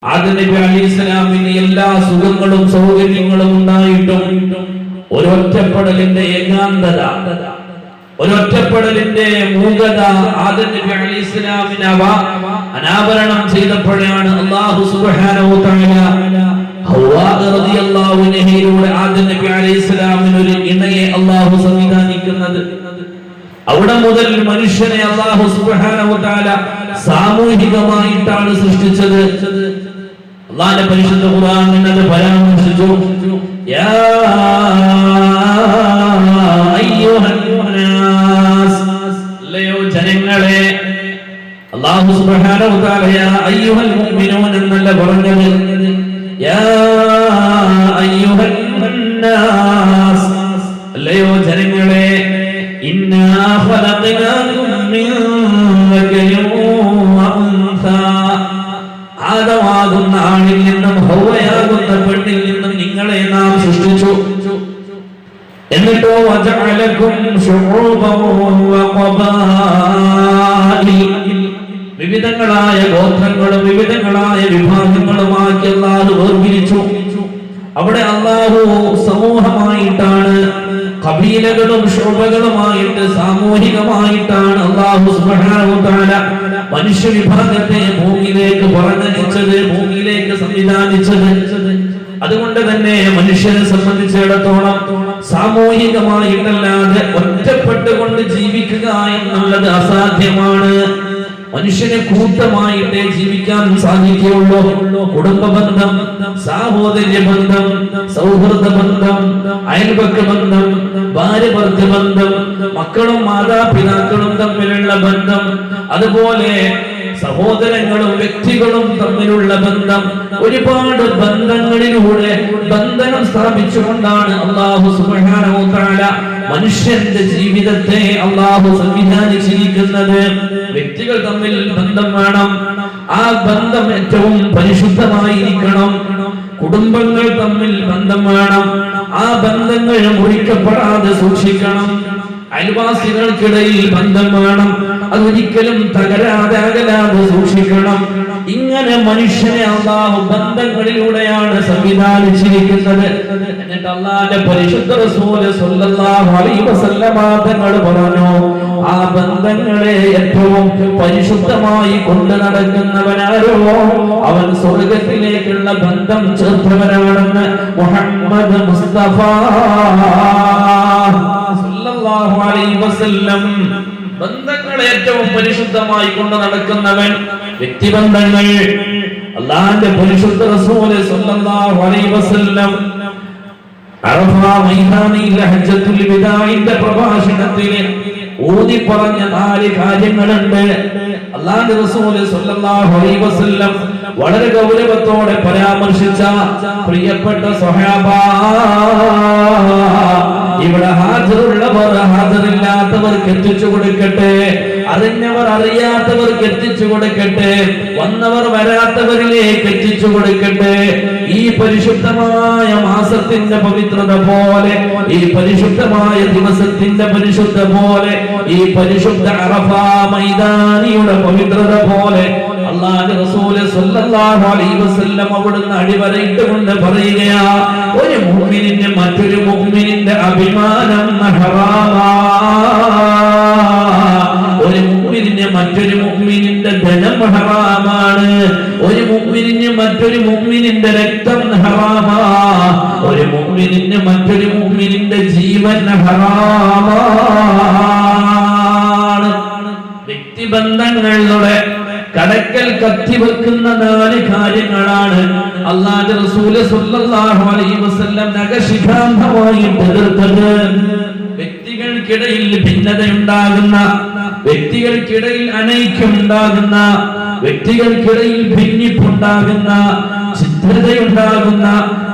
ആദം നബി അലൈഹിസ്സലാമിന് എല്ലാ സുഖങ്ങളും സൗകര്യങ്ങളും ഉണ്ടായിട്ടും ഒരൊറ്റപ്പെടലിന്റെ ഏകാന്തത, ഒരൊറ്റപ്പെടലിന്റെ മൂകത ആദം നബി അലൈഹിസ്സലാമിനെ അനാവരണം ചെയ്തപ്പോഴാണ് അല്ലാഹു സുബ്ഹാനഹു വ തആല ഹവ്വാ റളിയല്ലാഹു അൻഹയിലൂടെ ആദം നബി അലൈഹിസ്സലാമിന് ഒരു ഇണയെ അല്ലാഹു സംവിധാനിക്കുന്നത്. അവിടെ മുതൽ മനുഷ്യനെ അല്ലാഹു സുബ്ഹാനഹു വ തആല സാമൂഹികമായിട്ടാണ് സൃഷ്ടിച്ചത്. അല്ലാഹുവിന്റെ പരിശുദ്ധ ഖുർആൻ എന്നത് പരാമർശിച്ചു, യാ അയ്യുഹന്നാസ്, അല്ലയോ ജനങ്ങളെ. അല്ലാഹു സുബ്ഹാനഹു വ തആല യാ അയ്യുഹൽ മുഅ്മിനൂൻ എന്നല്ല പറഞ്ഞത്, യാ അയ്യുഹന്നാസ്, അല്ലയോ ജനങ്ങളെ. ഇന്നാ ഖലഖനാകും മിൻ ദക്കരിൻ വ ഉൻസാ, ആദമാകുന്ന ആണിൽ നിന്നും ഹവ്വയാകുന്ന പെണ്ണിൽ നിന്നും നിങ്ങളെ നാം സൃഷ്ടിച്ചു. എന്നിട്ടോ വജഅലകും ശുഊബൻ വ ഖബാഇൽ, വിവിധങ്ങളായ ഗോത്രങ്ങളും വിവിധങ്ങളായ വിഭാഗങ്ങളുമാക്കി അല്ലാഹു വേർതിരിച്ചു. അവിടെ അല്ലാഹു സമൂഹമായിട്ടാണ്, ഖബീലകളും ശുബകളുമായിട്ട് സാമൂഹികമായിട്ടാണ് അല്ലാഹു സുബ്ഹാനഹു വ തആല മനുഷ്യ വിഭാഗത്തെ ഭൂമിയിലേക്ക് പറഞ്ഞയച്ചത്, ഭൂമിയിലേക്ക് സംവിധാനിച്ചത്. അതുകൊണ്ട് തന്നെ മനുഷ്യനെ സംബന്ധിച്ചിടത്തോളം സാമൂഹികമായിട്ടല്ലാതെ ഒറ്റപ്പെട്ടുകൊണ്ട് ജീവിക്കുക എന്നുള്ളത് അസാധ്യമാണ്. മനുഷ്യനെ കൂട്ടമായിട്ടേ ജീവിക്കാൻ സാധിക്കുകയുള്ളൂ. കുടുംബ ബന്ധം, സാഹോദര്യ ബന്ധം, സൗഹൃദ ബന്ധം, അയൽപക്ക ബന്ധം, ഭാര്യ ഭർത്തൃ ബന്ധം, മക്കളും മാതാപിതാക്കളും തമ്മിലുള്ള ബന്ധം, അതുപോലെ സഹോദരങ്ങളും വ്യക്തികളും തമ്മിലുള്ള ബന്ധം, ഒരുപാട് ബന്ധങ്ങളിലൂടെ ബന്ധനം സ്ഥാപിച്ചുകൊണ്ടാണ് അല്ലാഹു സുബ്ഹാനഹു വ തആല മനുഷ്യന്റെ ജീവിതത്തെ അല്ലാഹു സംവിധാനിച്ചിരിക്കുന്നത്. വ്യക്തികൾ തമ്മിൽ ബന്ധം വേണം, ആ ബന്ധം ഏറ്റവും പരിശുദ്ധമായിരിക്കണം. കുടുംബങ്ങൾ തമ്മിൽ ബന്ധം വേണം, ആ ബന്ധങ്ങൾ മുറിക്കപ്പെടാതെ സൂക്ഷിക്കണം. അയൽവാസികൾക്കിടയിൽ ബന്ധം വേണം, അതൊരിക്കലും തകരാതെ അകലാതെ സൂക്ഷിക്കണം. ഇങ്ങനെ മനുഷ്യനെ അല്ലാഹു ബന്ധങ്ങളിലൂടെയാണ് സംവിധാനിച്ചിരിക്കുന്നത്. എന്നിട്ട് അല്ലാഹുവിന്റെ പരിശുദ്ധ റസൂൽ സ്വല്ലല്ലാഹു അലൈഹി വസല്ലമ തങ്ങൾ പറഞ്ഞു, ആ ബന്ധങ്ങളെ ഏറ്റവും പരിശുദ്ധമായി കൊണ്ടു നടക്കുന്നവനാരോ അവൻ സ്വർഗ്ഗത്തിലേക്കുള്ള ബന്ധം ചേർത്തവനാണെന്ന് മുഹമ്മദ് മുസ്തഫ സ്വല്ലല്ലാഹു അലൈഹി വസല്ലം. ബന്ധങ്ങൾ ഏറ്റവും പരിശുദ്ധമായി കൊണ്ടു നടക്കുന്നവൻ വ്യക്തിബന്ധങ്ങൾ. അല്ലാഹുവിന്റെ പരിശുദ്ധ റസൂൽ സ്വല്ലല്ലാഹു അലൈഹി വസല്ലം അറഫ മൈതാനിൽ ഹജ്ജത്തുൽ വിദാഇന്റെ പ്രഭാഷണത്തിൽ ഊതി പറഞ്ഞ 4 കാര്യങ്ങളുണ്ട്. അല്ലാഹുവിന്റെ റസൂൽ സ്വല്ലല്ലാഹു അലൈഹി വസല്ലം വളരെ ഗൗരവത്തോടെ പരാമർശിച്ച പ്രിയപ്പെട്ട സ്വഹാബ, ഇവിടെ ഹാജറുള്ളവർ ഹാജറില്ലാത്തവർക്ക് എത്തിച്ചു കൊടുക്കട്ടെ, അറിഞ്ഞവർ അറിയാത്തവർക്ക് എത്തിച്ചു കൊടുക്കട്ടെ, വന്നവർ വരാത്തവരിലേക്ക് എത്തിച്ചു കൊടുക്കട്ടെ. ഈ പരിശുദ്ധമായ മാസത്തിന്റെ പവിത്രത പോലെ, ഈ പരിശുദ്ധമായ ദിവസത്തിന്റെ പരിശുദ്ധ പോലെ, ഈ പരിശുദ്ധ അറഫ മൈതാനിയുടെ പവിത്രത പോലെ അല്ലാഹുവിന്റെ റസൂൽ സ്വല്ലല്ലാഹു അലൈഹി വസല്ലം അവിടുന്ന് അടിവരയിട്ടുകൊണ്ട് പറയുകയാ, ഒരു മുഅ്മിനിന് മറ്റൊരു മുഅ്മിനിന്റെ അഭിമാനം ഹറാമാ, ഒരു മുഅ്മിനിന് മറ്റൊരു മുഅ്മിനിന്റെ ധനം ഹറാമാണ്, ഒരു മുഅ്മിനിന് മറ്റൊരു മുഅ്മിനിന്റെ രക്തം ഹറാമാ, ഒരു മുഅ്മിനിന് മറ്റൊരു മുഅ്മിനിന്റെ ജീവൻ ഹറാമാണ്. വ്യക്തിബന്ധങ്ങളുടെ കടക്കൽ കത്തിവെക്കുന്ന 4 കാര്യങ്ങളാണ് അല്ലാഹുവിന്റെ റസൂൽ സ്വല്ലല്ലാഹു അലൈഹി വസല്ലം നഖശിഖാന്തമായി എതിർത്തത്. വ്യക്തികൾക്കിടയിൽ ഭിന്നതയുണ്ടാകുന്ന, വ്യക്തികൾക്കിടയിൽ അനൈക്യമുണ്ടാകുന്ന, വ്യക്തികൾക്കിടയിൽ ഭിന്നിപ്പുണ്ടാകുന്ന, ഛിദ്രതയുണ്ടാകുന്ന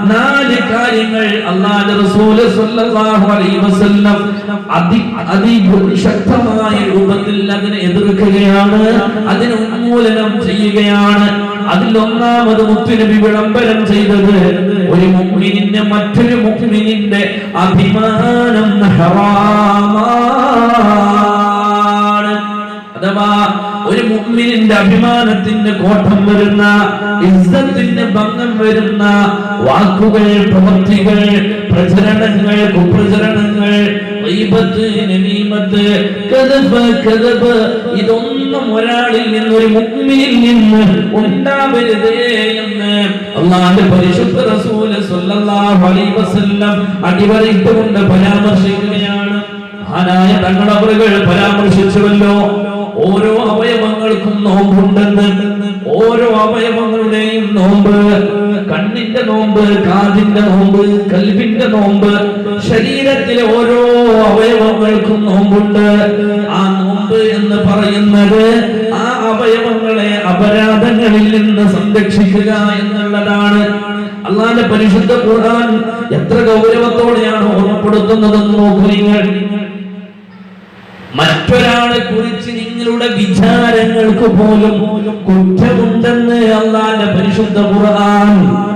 4 കാര്യങ്ങൾ അല്ലാഹുവിന്റെ റസൂൽ സ്വല്ലല്ലാഹു അലൈഹി വസല്ലം അതിശക്തമായ രൂപത്തിൽ അതിനെ എതിർക്കുകയാണ്, അതിനെ ഉന്മൂലനം ചെയ്യുകയാണ്. അതിൽ ഒന്നാമത് മുത്തുനബി വിളംബരം ചെയ്തത്, ഒരു മുഅ്മിനിന് മറ്റൊരു മുഅ്മിനിന്റെ അഭിമാനം ഹറാമാണ്. അഥവാ ഒരു മുഅ്മിനിന്റെ അഭിമാനത്തിന് കോട്ടം വരുന്ന, ഇസ്സത്തിന് ഭംഗം വരുന്ന വാക്കുകൾ, പ്രവൃത്തികൾ, പ്രചരണങ്ങൾ, കുപ്രചരണങ്ങൾ, ഗീബത്ത്, നമീമത്ത്, കദബ് ഇതൊന്നും ഒരാളിൽ നിന്ന്, ഒരു മുഅ്മിനിൽ നിന്ന് ഉണ്ടാവരുതേ എന്ന് അല്ലാഹുവിന്റെ പരിശുദ്ധ റസൂൽ സ്വല്ലല്ലാഹു അലൈഹി വസല്ലം അടിവരയിട്ടുകൊണ്ട് പരാമർശിക്കുകയാണ്. മഹാനായ തങ്ങൾ അവറുകൾ പരാമർശിച്ചുവല്ലോ, ഓരോ അവയവങ്ങൾക്കും നോമ്പുണ്ടെന്ന്. ഓരോ അവയവങ്ങളുടെയും നോമ്പ്, കണ്ണിന്റെ നോമ്പ്, കാതിന്റെ നോമ്പ്, കൽബിന്റെ നോമ്പ്, ശരീരത്തിലെ ഓരോ അവയവങ്ങൾക്കും നോമ്പുണ്ട്. ആ നോമ്പ് എന്ന് പറയുന്നത് ആ അവയവങ്ങളെ അപരാധങ്ങളിൽ നിന്ന് സംരക്ഷിക്കുക എന്നുള്ളതാണ്. അല്ലാഹുവിന്റെ പരിശുദ്ധ ഖുർആൻ എത്ര ഗൗരവത്തോടെയാണ് ഓർമ്മപ്പെടുത്തുന്നതെന്ന് നോക്കൂ നിങ്ങൾ. മറ്റൊരാളെ കുറിച്ച് നിങ്ങളുടെ വിചാരങ്ങൾക്ക് പോലും കുറ്റമുണ്ടെന്ന് അല്ലാഹുവിന്റെ പരിശുദ്ധ ഖുർആൻ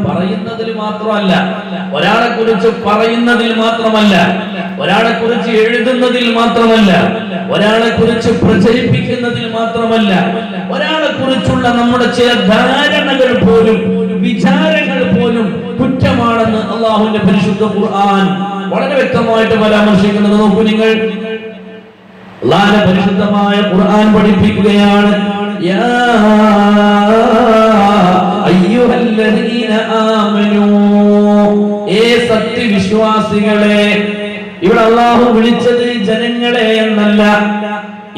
പറയുന്നതിൽ മാത്രമല്ല, ഒരാളെ കുറിച്ച് പറയുന്നതിൽ മാത്രമല്ല, ഒരാളെ കുറിച്ച് എഴുതുന്നതിൽ മാത്രമല്ല, ഒരാളെ കുറിച്ച് പ്രചരിപ്പിക്കുന്നതിൽ മാത്രമല്ല, ഒരാളെ കുറിച്ചുള്ള നമ്മുടെ ചില ധാരണകൾ പോലും, വിചാരങ്ങൾ പോലും കുറ്റമാണെന്ന് അല്ലാഹുവിന്റെ പരിശുദ്ധ ഖുർആൻ വളരെ വ്യക്തമായിട്ട് പരാമർശിക്കുന്നത് നോക്കൂ നിങ്ങൾ. അല്ലാഹുവിന്റെ പരിശുദ്ധമായ ഖുർആൻ പഠിപ്പിക്കുകയാണ്, യാ അയ്യുഹല്ലദീന ആമനൂ, ഏ സത്യവിശ്വാസികളെ. ഇവിടെ അല്ലാഹു വിളിച്ചത് ജനങ്ങളെ എന്നല്ല,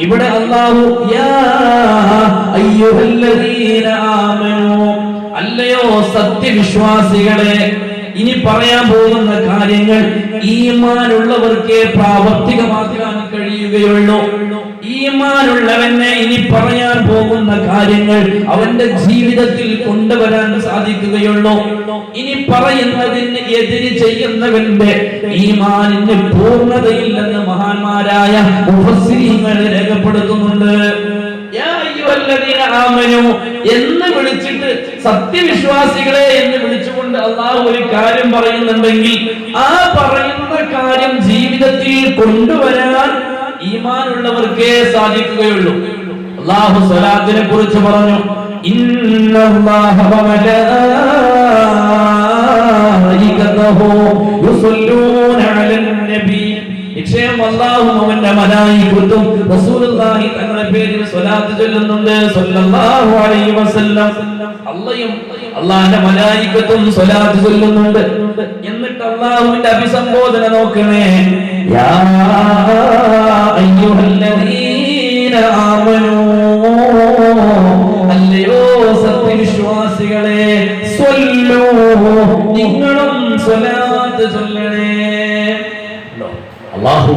ഇവിടെ അല്ലാഹു യാ അയ്യുഹല്ലദീന ആമനൂ, അല്ലയോ സത്യവിശ്വാസികളെ. ഇനി പറയാൻ പോകുന്ന കാര്യങ്ങൾ ഈമാനുള്ളവർക്കേ പ്രാവർത്തികമാക്കാൻ കഴിയുകയുള്ളൂ. ഈമാനുള്ളവനെ ഇനി പറയാൻ പോകുന്ന കാര്യങ്ങൾ അവന്റെ ജീവിതത്തിൽ കൊണ്ടുവരാൻ സാധിക്കുകയുള്ളൂ. ഇനി പറയുന്നതിന് എതിര് ചെയ്യുന്നവന്റെ ഈമാനിന് പൂർണ്ണതയില്ലെന്ന് മഹാന്മാരായ മുഫസ്സിരീങ്ങൾ രേഖപ്പെടുത്തുന്നുണ്ട്. എന്ന് വിളിച്ചിട്ട് സത്യവിശ്വാസികളെ എന്ന് വിളിച്ചുകൊണ്ട് അള്ളാഹു ഒരു കാര്യം പറയുന്നുണ്ടെങ്കിൽ ആ പറയുന്ന കാര്യം ജീവിതത്തിൽ കൊണ്ടുവരാൻ ഈമാനുള്ളവർക്കേ സാധിക്കുകയുള്ളൂ. അള്ളാഹു സ്വലാത്തിനെ കുറിച്ച് പറഞ്ഞു, ഇന്നല്ലാഹ വമലായികതഹു യുസല്ലൂന അലൻ നബി. നിശ്ചയം അല്ലാഹുവും അവന്റെ മലായികത്തും റസൂലുള്ളാഹി തങ്ങളുടെ പേരിൽ സ്വലാത്ത് ചൊല്ലുന്നുണ്ട് സ്വല്ലല്ലാഹു അലൈഹി വസല്ലം. അല്ലാഹുവും അല്ലാഹുവിന്റെ മലായികത്തും സ്വലാത്ത് ചൊല്ലുന്നുണ്ട്. എന്നിട്ട് അല്ലാഹുവിന്റെ അഭിസംബോധന നോക്കണേ, യാ അയ്യുഹല്ലദീന ആമനൂ, അല്ലയോ സത്യവിശ്വാസികളെ, സ്വല്ലൂ, നിങ്ങളും സ്വലാത്ത് ചൊല്ലണേ. അല്ലാഹു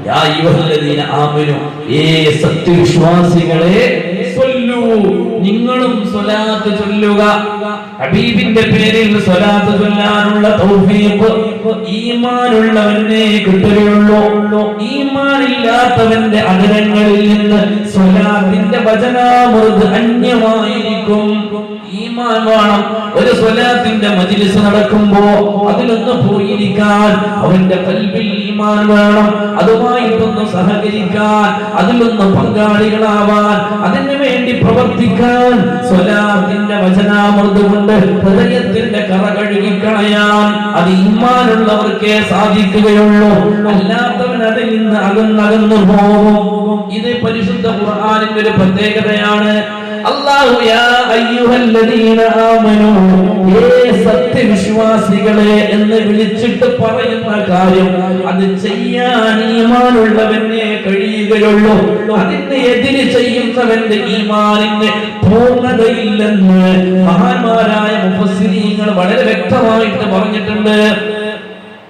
യാ അയ്യുഹല്ലദീന ആമനൂ, ഏ സത്യവിശ്വാസികളെ, സ്വല്ലൂ, നിങ്ങളും സ്വലാത്ത് ചൊല്ലുക. ഹബീബിന്റെ പേരിൽ സ്വലാത്ത് ചൊല്ലാനുള്ള തൗഫീഖ് ഈമാനുള്ളവനെ കിട്ടുകയുള്ളൂ. ഈമാനില്ലാത്തവന്റെ അധരങ്ങളിൽ നിന്ന് സ്വലാത്തിന്റെ വചനാമൃത് അന്യമായിരിക്കും. ഈമാൻ വേണം. ഒരു സ്വലാത്തിന്റെ മജ്ലിസ് നടക്കുമ്പോ അതിലൊന്ന് പോയിരിക്കാൻ അവന്റെ ഖൽബിൽ ഈമാൻ വേണം. അതുമായിട്ടൊന്ന് സഹകരിക്കാൻ, അതിലൊന്ന് പങ്കാളികളാവാൻ, അതിനു വേണ്ടി പ്രവർത്തിക്കാൻ സ്വലാത്തിന്റെ വചനാമൃത് കൊണ്ട് ഹൃദയത്തിന്റെ കറ കഴുകിക്കളയാൻ അത് ഈമാനുള്ളവർക്കേ സാധിക്കുകയുള്ളൂ. അല്ലാത്തവൻ അതിൽ നിന്ന് അകന്നകന്നു പോകും. ഇത് പരിശുദ്ധ ഖുർആനിന്റെ ഒരു പ്രത്യേകതയാണ്. അല്ലാഹു യാ അയ്യുഹല്ലദീന ആമനൂ, ഏ സത്യവിശ്വാസികളെ എന്ന് വിളിച്ചിട്ട് പറയുന്ന കാര്യം അത് ചെയ്യാൻ ഈമാനുള്ളവനെ കഴിയുകയുള്ളൂ. അതിന് എതിര് ചെയ്യുന്നവന്റെ ഈമാനിന് പൂർണ്ണതയില്ലെന്ന് മഹാന്മാരായ മുഫസ്സിരീങ്ങൾ വളരെ വ്യക്തമായിട്ട് പറഞ്ഞിട്ടുണ്ട്.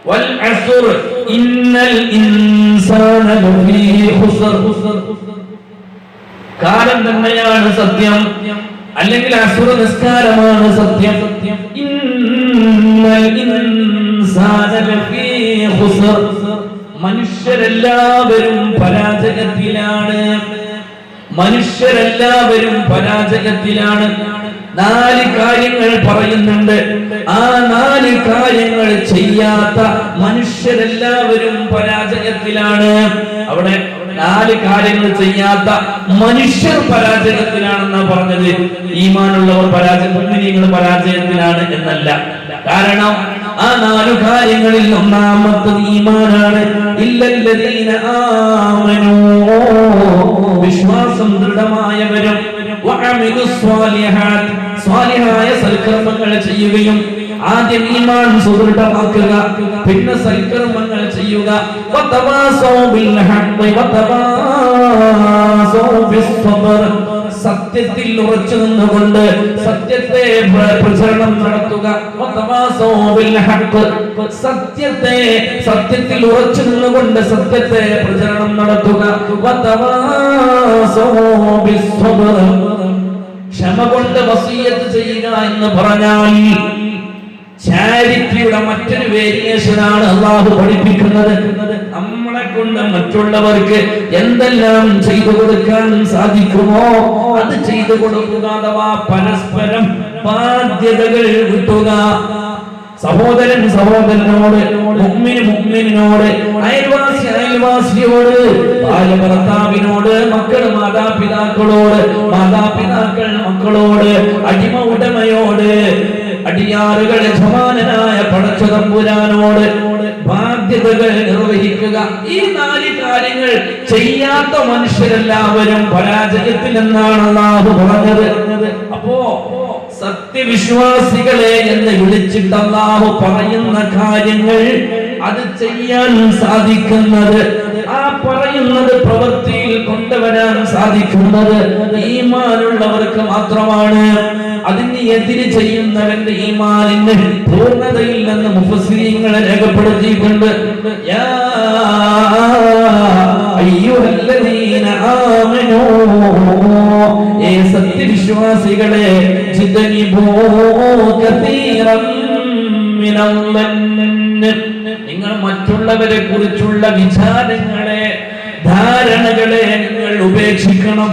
വൽ അസ്ർ ഇന്നൽ ഇൻസാന ലഫീ ഖുസ്ർ. കാലം തന്നെയാണ് സത്യം, അല്ലെങ്കിൽ അസുര നിസ്കാരമാണ് സത്യം. ഇന്നൽ ഇൻസാന ലഫീ ഖുസ്ർ, മനുഷ്യരെല്ലാവരും പരാജയത്തിലാണ്. മനുഷ്യരെല്ലാവരും പരാജയത്തിലാണ്. 4 കാര്യങ്ങൾ പറയുന്നുണ്ട്. ആ 4 കാര്യങ്ങൾ ചെയ്യാത്ത മനുഷ്യരെല്ലാവരും പരാജയത്തിലാണ്. അവിടെ 4 കാര്യങ്ങൾ ചെയ്യാത്ത മനുഷ്യർ പരാജയത്തിലാണെന്നാ പറഞ്ഞത്. ഈമാനുള്ളവർ മുഅ്മിനീങ്ങൾ പരാജയത്തിലാണ് എന്നല്ല. കാരണം ആ 4 കാര്യങ്ങളിൽ ഒന്നാമത്തത് ഈമാനാണ്. ഇല്ലല്ലദീന ആമനൂ, വിശ്വാസം ദൃഢമായവരും വഅമിലുസ് സ്വാലിഹാത്ത്, സ്വാലിഹായ സൽക്കർമ്മങ്ങൾ ചെയ്യുകയും. ആദ്യം ഈമാൻ സുദൃഢമാക്കുക, പിന്നെ സൽക്കർമ്മങ്ങൾ ചെയ്യുക. വതവാസൗ ബിൽ ഹഖ് വതവാസൗ ബിസ് സബ്ർ, സത്യത്തിൽ ഉറച്ചു നിന്നുകൊണ്ട് സത്യത്തെ പ്രചരണം നടത്തുക. വതവാസൗ ബിൽ ഹഖ്, സത്യത്തിൽ ഉറച്ചു നിന്നുകൊണ്ട് സത്യത്തെ പ്രചരണം നടത്തുക. വതവാസൗ ബിസ് സബ്ർ, ക്ഷമ കൊണ്ട് വസിയത്ത് ചെയ്യുക എന്ന് പറഞ്ഞാൽ ചാരിറ്റിയുടെ മറ്റൊരു വേരിയേഷനാണ് അല്ലാഹു പഠിപ്പിക്കുന്നത്. നമ്മളെ കൊണ്ട് മറ്റുള്ളവർക്ക് എന്തെല്ലാം ചെയ്തു കൊടുക്കാൻ സാധിക്കുമോ അത് ചെയ്തു കൊടുക്കുക. അഥവാ പരസ്പരം ബാധ്യതകൾ വിട്ടുക. സഹോദരൻ സഹോദരനോട്, മുഅ്മിൻ മുഅ്മിനോട്, അയൽവാസി അയൽവാസിയോട്, ഭാര്യ ഭർത്താവിനോട്, മക്കൾ മാതാപിതാക്കളോട്, മാതാപിതാക്കൾ മക്കളോട്, അടിമ ഉടമയോട്, അടിയാറുകൾ യജമാനനായ പടച്ച തമ്പുരാനോട് ബാധ്യതകൾ നിർവഹിക്കുക. ഈ 4 കാര്യങ്ങൾ ചെയ്യാത്ത മനുഷ്യരെല്ലാവരും പരാജയത്തിലെന്നാണ് അല്ലാഹു പറഞ്ഞത്. അപ്പോ സത്യവിശ്വാസികളെ എന്ന് വിളിച്ചിട്ട് അല്ലാഹു പറയുന്ന കാര്യങ്ങൾ അത് ചെയ്യാൻ സാധിക്കുന്നത്, ആ പറയുന്നത് പ്രവൃത്തിയിൽ കൊണ്ടുവരാൻ സാധിക്കുന്നത് ഈമാനുള്ളവർക്ക് മാത്രമാണ്. അതിന് എതിര് ചെയ്യുന്നവന്റെ ഈമാനിന് പൂർണ്ണതയില്ലെന്ന് മുഫസ്സിരീങ്ങൾ രേഖപ്പെടുത്തിയിട്ടുണ്ട്. യാ അയ്യുഹല്ലദീന ആമനൂ, ഏ സത്യവിശ്വാസികളെ, ജിദ്നിബൂ കതീറൻ മിനൽ മन्न, നിങ്ങൾ മറ്റുള്ളവരെ കുറിച്ചുള്ള വിചാരങ്ങളെ, ധാരണകളെ നിങ്ങൾ ഉപേക്ഷിക്കണം.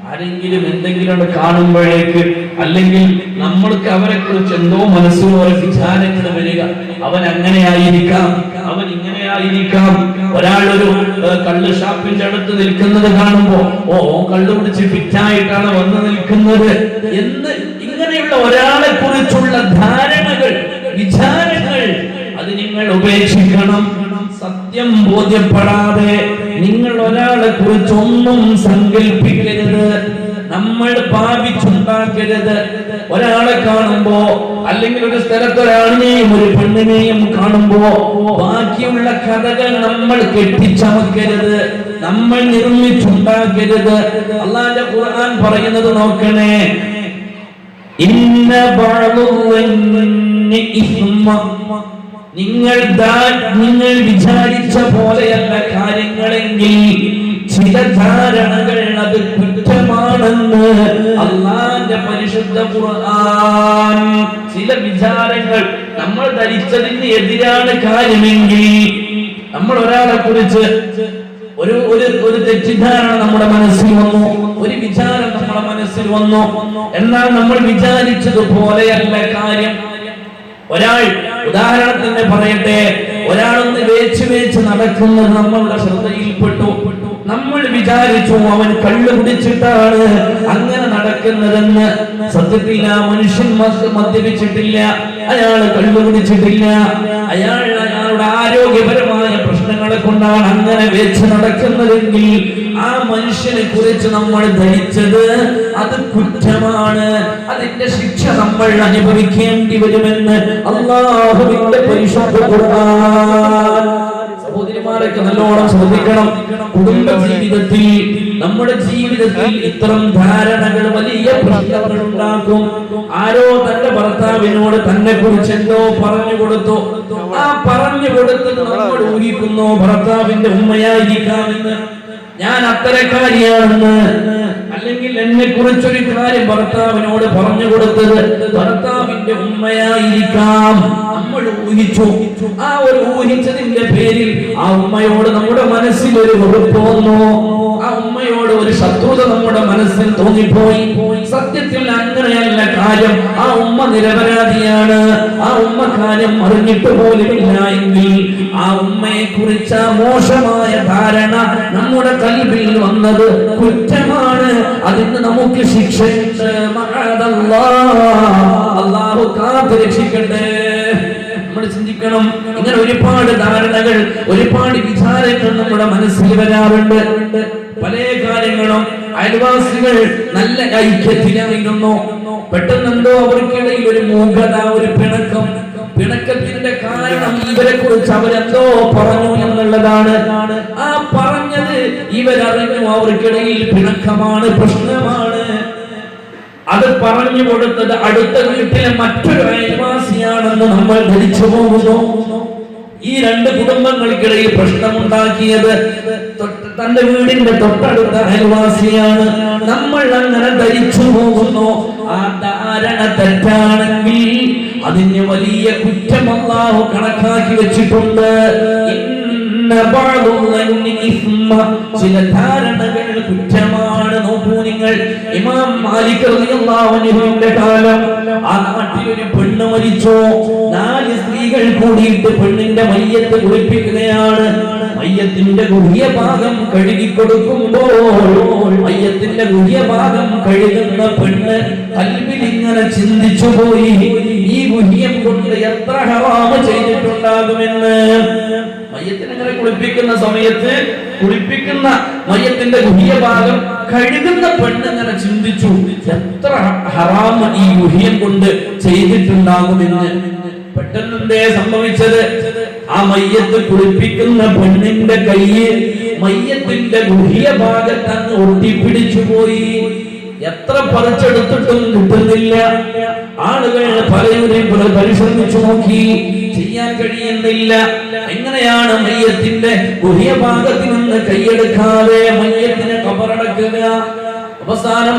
ആരെങ്കിലും എന്തെങ്കിലും കാണുമ്പോഴേക്ക്, അല്ലെങ്കിൽ നമ്മൾക്ക് അവരെ കുറിച്ച് എന്തോ മനസ്സിലോ വിചാരങ്ങൾ വരിക, അവൻ അങ്ങനെയായിരിക്കാം, അവൻ ഇങ്ങനെയായിരിക്കാം. ഒരാൾ ഒരു കള്ള് ഷാപ്പിന്റെ അടുത്ത് നിൽക്കുന്നത് കാണുമ്പോ കള്ളു പിടിച്ച് ഫിറ്റായിട്ടാണ് വന്ന് നിൽക്കുന്നത് എന്ന്, ഇങ്ങനെയുള്ള ഒരാളെ കുറിച്ചുള്ള ധാരണകൾ, വിചാരങ്ങൾ അത് നിങ്ങൾ ഉപേക്ഷിക്കണം. സത്യം ബോധ്യപ്പെടാതെ നിങ്ങൾ ഒരാളെ കുറിച്ച് ഒന്നും സങ്കല്പിക്കരുത്, നമ്മൾ ഭാവിച്ചുണ്ടാക്കരുത്. ഒരാളെ കാണുമ്പോ, അല്ലെങ്കിൽ ഒരു സ്ഥലത്ത് ഒരാളിനെയും ഒരു പെണ്ണിനെയും കാണുമ്പോ ബാക്കിയുള്ള കഥകൾ നമ്മൾ കെട്ടിച്ചമക്കരുത്, നമ്മൾ നിർമ്മിച്ചുണ്ടാക്കരുത്. അല്ലാഹുവിന്റെ ഖുർആൻ പറയുന്നത് നോക്കണേ, ഇന്ന ബഅദുൻ ഇസ്മ, നിങ്ങൾ വിചാരിച്ച പോലെയല്ല കാര്യങ്ങളെങ്കിൽ ചില ധാരണകൾ അത് കുറ്റമാണെന്ന് അല്ലാഹുവിന്റെ പരിശുദ്ധ ഖുർആൻ. ചില വിചാരങ്ങൾ നമ്മൾ ധരിച്ചതിന് എതിരാണ് കാര്യമെങ്കിൽ, നമ്മൾ ഒരാളെ കുറിച്ച് ഒരു തെറ്റിദ്ധാരണ നമ്മുടെ മനസ്സിൽ വന്നു, ഒരു വിചാരം നമ്മുടെ മനസ്സിൽ വന്നു, എന്നാൽ നമ്മൾ വിചാരിച്ചതുപോലെയല്ല കാര്യം. ഒരാൾ, ഉദാഹരണത്തിന് പറയട്ടെ, ഒരാളൊന്ന് വേച്ച് നടക്കുന്നത് നമ്മളുടെ ശ്രദ്ധയിൽപ്പെട്ടു. നമ്മൾ വിചാരിച്ചു അവൻ കള്ളു കുടിച്ചിട്ടാണ് അങ്ങനെ നടക്കുന്നതെന്ന്. സത്യത്തിൽ ആ മനുഷ്യൻ മദ്യപിച്ചിട്ടില്ല, അയാൾ കള്ളു കുടിച്ചിട്ടില്ല, അയാളുടെ ആരോഗ്യപരമായ പ്രശ്നങ്ങളെ കൊണ്ടാണ് അങ്ങനെ വെച്ച് നടക്കുന്നതെങ്കിൽ ആ മനുഷ്യനെ കുറിച്ച് നമ്മൾ ധരിച്ചത് അത് കുറ്റമാണ്, അതിന്റെ ശിക്ഷ നമ്മൾ അനുഭവിക്കേണ്ടി വരുമെന്ന് അല്ലാഹുവിന്റെ പരിശുദ്ധ ഖുർആൻ. സഹോദരിമാരൊക്കെ നല്ലോണം ശ്രദ്ധിക്കണം. കുടുംബ ജീവിതത്തിൽ, നമ്മുടെ ജീവിതത്തിൽ ഇത്തരം ധാരണകൾ വലിയ പ്രശ്നങ്ങൾ ഉണ്ടാക്കും. ആരോ തന്റെ ഭർത്താവിനോട് തന്നെ കുറിച്ച് എന്തോ പറഞ്ഞു കൊടുത്തു, ആ പറഞ്ഞു കൊടുത്തത് നമ്മൾ ഊഹിക്കുന്നു ഭർത്താവിന്റെ ഉമ്മയായിരിക്കാമെന്ന്, ഞാൻ അത്തരക്കാരിയാണെന്ന്. അല്ലെങ്കിൽ എന്നെ കുറിച്ചൊരു കാര്യം ഭർത്താവിനോട് പറഞ്ഞു കൊടുത്തത് ഭർത്താവിന്റെ ഉമ്മയായിരിക്കാം. നമ്മൾ ഊഹിച്ചു. ആ ഒരു ഊഹിച്ചതിന്റെ പേരിൽ ആ ഉമ്മയോട് നമ്മുടെ മനസ്സിൽ ഒരു വെറുപ്പ് വന്നു, ആ ഉമ്മയോട് ഒരു ശത്രുത നമ്മുടെ മനസ്സിൽ തോന്നിപ്പോയി. സത്യത്തിൽ അങ്ങനെയല്ല കാര്യം. ആ ഉമ്മ നിരപരാധിയാണ്. ആ ഉമ്മ കാര്യം അറിഞ്ഞിട്ട് പോലുമില്ല എങ്കിൽ ആ ഉമ്മയെ കുറിച്ച മോശമായ ധാരണ നമ്മുടെ കൽബിൽ വന്നത് കുറ്റമാണ്. അതിന് നമുക്ക് ശിക്ഷയുണ്ട്. അല്ലാഹു കാത്ത് രക്ഷിക്കട്ടെ. നമ്മൾ ചിന്തിക്കണം. ഇങ്ങനെ ഒരുപാട് ധാരണകൾ, ഒരുപാട് വിചാരങ്ങൾ നമ്മുടെ മനസ്സിൽ വരാറുണ്ട്. പല കാര്യങ്ങളും അയൽവാസികൾ നല്ല ഐക്യത്തിലായിരുന്നു. പെട്ടെന്നെന്തോ അവർക്കിടയിൽ ഒരു മൂകത, ഒരു പിണക്കം. പിണക്കത്തിന്റെ കാരണം ഇവരെ കുറിച്ച് അവരെന്തോ പറഞ്ഞു എന്നുള്ളതാണ്. ആ പറഞ്ഞത് ഇവരറിഞ്ഞു അവർക്കിടയിൽ പിണക്കമാണ്, പ്രശ്നമാണ്. അത് പറഞ്ഞു കൊടുത്തത് അടുത്ത വീട്ടിലെ മറ്റൊരു അയൽവാസിയാണെന്ന് നമ്മൾ ധരിച്ചു പോകുന്നു. ഈ രണ്ട് കുടുംബങ്ങൾക്കിടയിൽ പ്രശ്നമുണ്ടാക്കിയത് തന്റെ വീടിന്റെ തൊട്ടടുത്ത അയൽവാസിയാണ്. നമ്മൾ അങ്ങനെ ധരിച്ചു പോകുന്നു. ആ ധാരണ തെറ്റാണെങ്കിൽ അതിന് വലിയ കുറ്റം അല്ലാഹു കണക്കാക്കി വെച്ചിട്ടുണ്ട്. ചില ധാരണകൾ കുറ്റമാണ്. നോക്കൂ നിങ്ങൾ, ഇമാം മാലിക് റളിയല്ലാഹു അൻഹുവിന്റെ കാലം ആ നാട്ടിൽ ഒരു പെണ്ണ് മരിച്ചു. 4 സ്ത്രീകൾ കൂടിയിട്ട് പെണ്ണിന്റെ മയ്യത്ത് കുളിപ്പിക്കുകയാണ്. മയ്യത്തിന്റെ ഗുഹ്യ ഭാഗം കഴുകി കൊടുക്കുമ്പോൾ മയ്യത്തിന്റെ ഗുഹ്യ ഭാഗം കഴുകുന്ന പെണ്ണ് കൽബിൽ ഇങ്ങനെ ചിന്തിച്ചു പോയി, ഈ ഗുഹ്യം കൊണ്ട് എത്ര ഹറാമ് ചെയ്തിട്ടുണ്ടാകുമെന്ന്. മയ്യത്തിനെ കുളിപ്പിക്കുന്ന സമയത്ത് കുളിപ്പിക്കുന്ന മയ്യത്തിന്റെ ഗുഹ്യ ഭാഗം കഴുകുന്ന പെണ്ണ് ഇങ്ങനെ ചിന്തിച്ചു, എത്ര ഹറാമ് ഈ ഗുഹ്യം കൊണ്ട് ചെയ്തിട്ടുണ്ടാകുമെന്ന്. പെട്ടെന്ന് എന്തേ സംഭവിച്ചത്? ആ മയ്യത്ത് കുളിപ്പിക്കുന്ന പെണ്ണിന്റെ കയ്യ് മയ്യത്തിന്റെ ഗുഹ്യ ഭാഗത്തങ്ങ് ഒട്ടിപ്പിടിച്ചു പോയി. എത്ര പറിച്ചെടുത്തിട്ടും കിട്ടുന്നില്ല. ആളുകൾ പലരും പരിശ്രമിച്ചു നോക്കി, ചെയ്യാൻ കഴിയുന്നില്ല. എങ്ങനെയാണ് മയ്യത്തിന്റെ ഗുഹ്യ ഭാഗത്തിൽ നിന്ന് കൈയെടുക്കാതെ മയ്യത്തിനെ ഖബറടക്കുക? അവസാനം